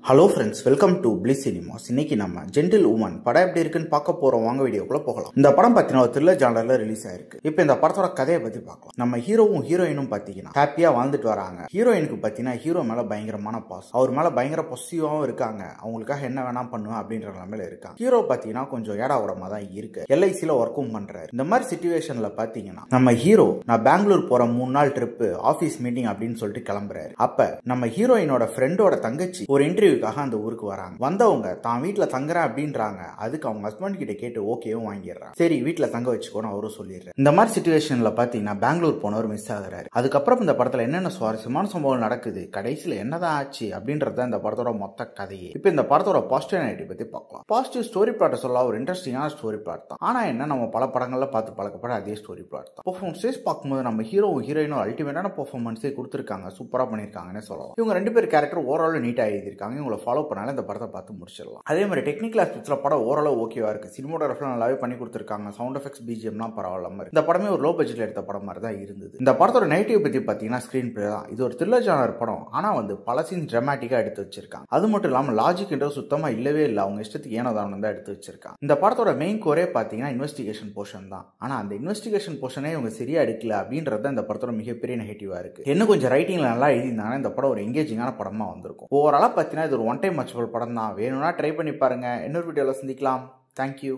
Hello friends, welcome to bliss cinemas. இன்னைக்கு நம்ம gentle woman படம் எப்படி இருக்குன்னு பார்க்க போறோம். வாங்க வீடியோக்குள்ள போகலாம். இந்த படம் பார்த்தீங்கன்னா ஒரு த்ரில்லர் ஜானர்ல ரிலீஸ் ஆயிருக்கு. இப்போ இந்த படத்தோட கதையை பத்தி பார்க்கலாம். நம்ம ஹீரோவும் ஹீரோயினும் பார்த்தீங்கன்னா ஹாப்பியா வாழ்ந்துட்டு வராங்க. ஹீரோயினுக்கு பார்த்தீங்கன்னா ஹீரோ மேல பயங்கரமான பாஸ், அவர் மேல பயங்கர பொசிட்டிவாவும் இருக்காங்க. அவங்களுக்காக என்ன வேணா பண்ணுவேன் அப்படின்ற நிலைமையில இருக்காங்க. ஹீரோ பார்த்தீங்கன்னா கொஞ்சம் ஏடா உடமா தான் இருக்கு. எல்ஐசில ஒர்க்கும் பண்றாரு. இந்த மாதிரி சிச்சுவேஷன்ல பார்த்தீங்கன்னா நம்ம ஹீரோ நான் பெங்களூர் போற 3 நாள் ட்ரிப் ஆபீஸ் மீட்டிங் அப்படின்னு சொல்லிட்டு கிளம்புறாரு. அப்ப நம்ம ஹீரோயினோட ஃப்ரெண்டோட தங்கச்சி ஒரு இன்டர்வியூ அந்த ஊருக்கு வராங்க. வந்தவங்க தான் வீட்டுல தங்குறேன் அப்படின்றாங்க. அதுக்கு அவங்க ஹஸ்பண்ட் கிட்ட கேட்டு ஓகேவும் வாங்கிடுறாங்க. சரி வீட்டுல தங்க வச்சுக்கோன்னு அவரும் சொல்லிடுறாரு. இந்த மாதிரி சிச்சுவேஷன்ல பாத்தீங்கன்னா பெங்களூர் போனவர் மிஸ் ஆகுறாரு. அதுக்கப்புறம் இந்த படத்துல என்னென்ன சுவாரஸ்யமான சம்பவம் நடக்குது, கடைசியில என்னதான் ஆச்சு அப்படின்றத இந்த படத்தோட மொத்த கதையே. இப்ப இந்த படத்தோட பாசிட்டிவ் நெகட்டிவ் பத்தி பார்க்கலாம். பாசிட்டிவ் ஸ்டோரி பிளாட் சொல்ல ஒரு இன்ட்ரெஸ்டிங்கான ஸ்டோரி பிளாட் தான். ஆனா என்ன நம்ம பல படங்கள்ல பார்த்து பழக்கப்பட அதே ஸ்டோரி பிளாட் தான். பெர்ஃபார்மன்ஸ் பார்க்கும்போது நம்ம ஹீரோவும் ஹீரோயினும் அல்டிமேட்டான பெர்ஃபார்மன்ஸே கொடுத்திருக்காங்க. சூப்பரா பண்ணிருக்காங்கன்னு சொல்லலாம். இவங்க 2 பேர் கேரக்டர் ஓவரால் நீட்டா எழுதிருக்காங்க. இவங்களை ஃபாலோ பண்ணாலும் இந்த படத்தை பார்த்து முடிச்சிடலாம். அதே மாதிரி டெக்னிக்கல் ஆஸ்பெக்ட்ஸ்ல படம் ஓரளவு ஓகேவா இருக்கு. சினிமோகிராஃபி நல்லாவே பண்ணி கொடுத்திருக்காங்க. சவுண்ட் எஃபெக்ட்ஸ் பிஜிஎம்லாம் பரவாயில்ல மாதிரி. இந்த படமே ஒரு லோ பட்ஜெட்ல எடுத்த படம் மாதிரி தான் இருந்தது. இந்த படத்தோட நெகட்டிவ் பத்தி பாத்தீங்கன்னா ஸ்கிரீன் பிளே தான். இது ஒரு த்ரில்லர் ஜானர் படம். ஆனா பல சீன் டிராமாட்டிக்கா எடுத்து வச்சிருக்காங்க. அது மட்டும் இல்லாம லாஜிக்ன்றது சுத்தமா இல்லவே இல்லை. அவங்க இஷ்டத்துக்கு ஏனோதானம் தான் எடுத்து வச்சிருக்காங்க. இந்த படத்தோட மெயின் கோரே பாத்தீங்கன்னா இன்வெஸ்டிகேஷன் போர்ஷன் தான். ஆனா அந்த இன்வெஸ்டிகேஷன் போர்ஷனே இவங்க சரியா எடுக்கல அப்படின்றது இந்த படத்தோட மிகப்பெரிய நெகட்டிவா இருக்கு. என்ன கொஞ்சம் ரைட்டிங்ல நல்லா எழுதியிருந்தாங்கன்னா இந்த படம் ஒரு எங்கேஜிங்கான படமா வந்திருக்கும். ஓவராலா பாத்தீங்கன்னா இது ஒரு ஒன் டைம் வாட்சபிள் படம் தான். வேணும்னா ட்ரை பண்ணி பாருங்க. இன்னொரு வீடியோல சந்திக்கலாம். தேங்க்யூ.